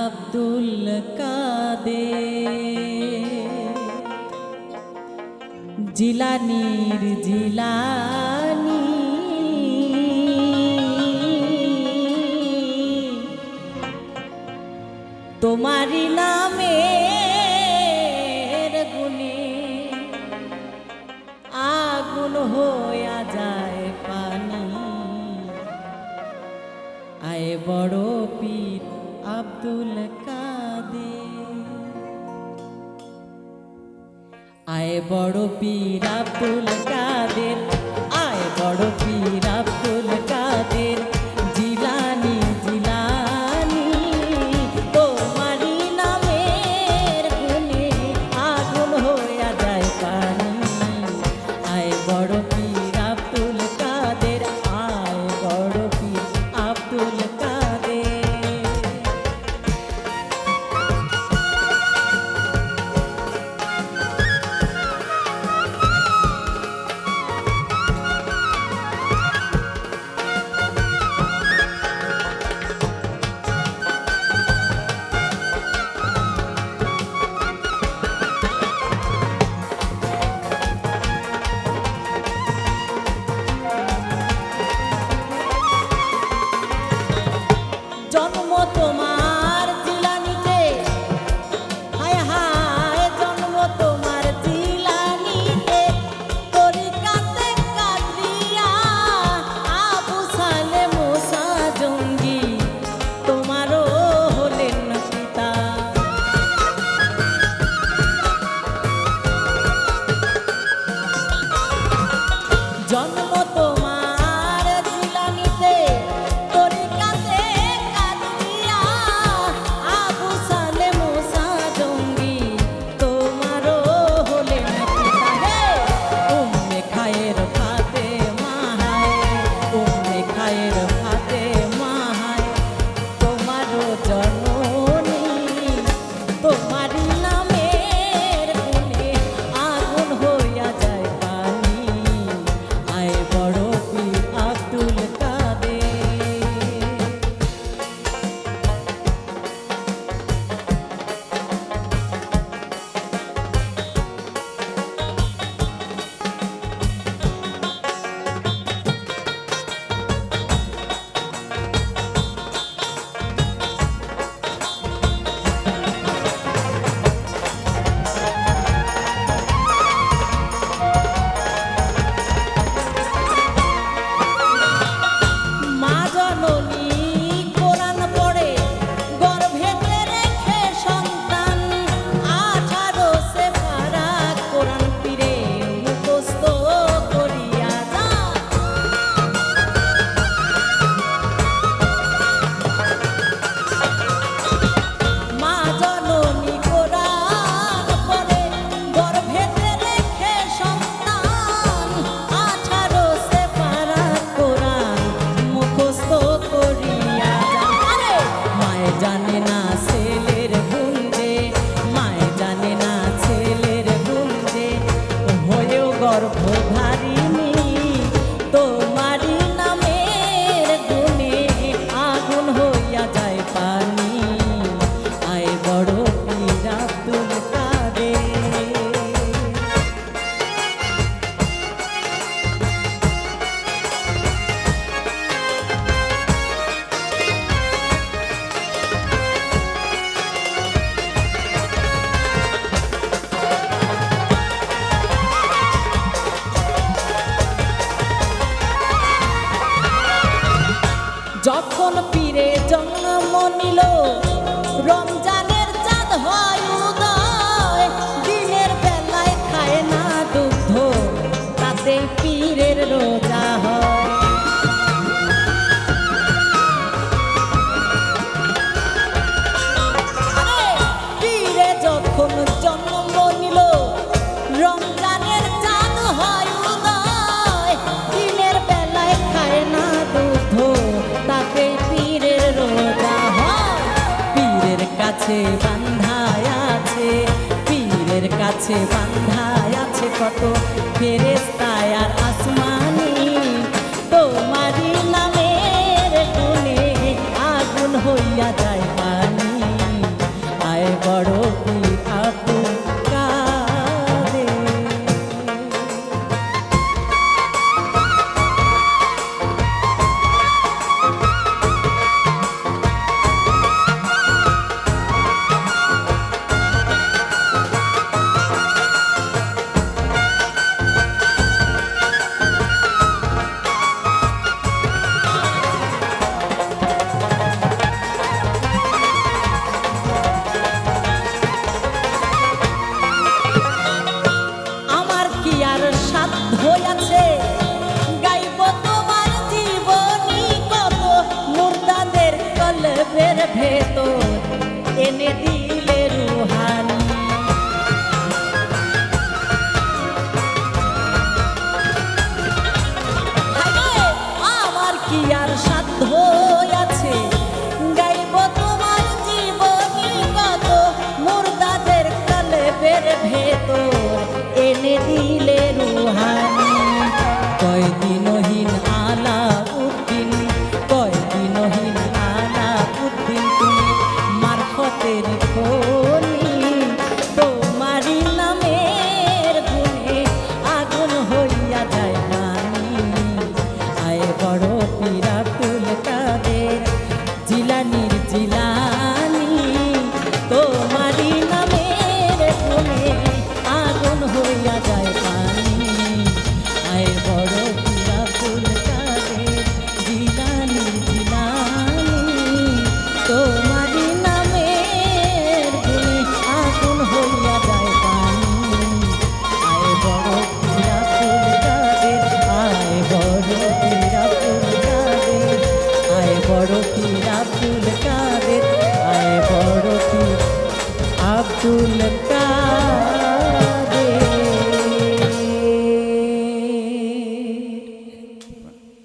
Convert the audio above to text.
আব্দুল কাদের জিলানির জিলানি তোমারি নামের গুণে আগুন হইয়া যায় পানি আয় বড় পীর আব্দুল কাদের আয় বড় পীর আব্দুল কাদের আয় বড় পীর আব্দুল কাদের জিলানি জিলানি তোমারি নামের গুণে আগুন হইয়া যায় পানি আয় বড় পীর আব্দুল কাদের আয় বড় পীর আব্দুল কাদের জন্ম তোমার জিলানিতে হায় হায় জন্ম তোমার জিলানিতে তরিকাতে কাদিয়া আবু সালে মুসা জঙ্গি তোমারও হলেন পিতা জন্ম তোমার জিলানিতে তরিকাতে কাদিয়া আবু সালে মুসা জঙ্গি তোমারও হলেন পিতা হে উম্মে খায়ের ফাতেমা হায় উম্মে খায়ের ফাতেমা হায় তোমারও জননী তোমারি নামের গুণে আগুন হইয়া যায় পানি আয় বড় পীর আব্দুল কাদের মা জননী কোরআন পড়ে গর্ভেতে রেখে সন্তান 18 সেপারা কোরআন পীরে মুখস্থ করিয়া যান মা জননী কোরআন পড়ে গর্ভেতে রেখে সন্তান 18 সেপারা কোরআন মুখস্থ করিয়া যান আরে মায়ে জানে না ছেলের গুঞ্জে মায়ে জানে না ছেলের গুঞ্জে হয়েও গর্ভধারিণী তোমারি নামের গুণে আগুন হইয়া যায় পানি আয় বড় পীর আব্দুল কাদের যখন পীরে জন্ম নিল রমজানের চাঁদ হয় উদয় দিনের বেলায় খায় না দুগ্ধ তাতে পীরের রোজা হয় আরে পীরে যখন জন্ম নিল রমজানের চাঁদ হয় উদয় দিনের বেলায় খায় না দুধ তাতে পীরের রোজা হয় পীরের কাছে বান্ধায় আছে পীরের কাছে বান্ধায় আছে কত ফেরেশতা আর আসমানি তোমারি নামের গুণে আগুন হইয়া যায় পানি আয় বড় পীর আব্দুল কাদের। আমার কি আর সাধ্য আছে গাইব তোমার জীবনী কত, মুর্দাদের কলবের ভেতর এনে দিলে রুহানি। আমার কি আর সাধ্য আছে গাইব তোমার জীবনী কত, মুর্দাদের কলবের ভেতর এনে দিলে রুহানি। কয়দিনহীন আলাউদ্দিন, কয়দিনহীন আলাউদ্দিন তুমি মারফতের খনি, তোমারি নামের গুণে আগুন হইয়া যায় পানি। আয় বড় পীর আব্দুল কাদের জিলানির জিলানি, তোমারি নামের গুণে আগুন হইয়া যায় পানি। আয় বড় পীর আব্দুল কাদের জিলানির জিলানি, তোমারি নামের গুণে আগুন হইয়া যায় পানি। আয় বড় পীর আব্দুল কাদের, আয় বড় পীর আব্দুল কাদের, আয় বড় পীর আব্দুল কাদের, আয় বড় পীর আব্দুল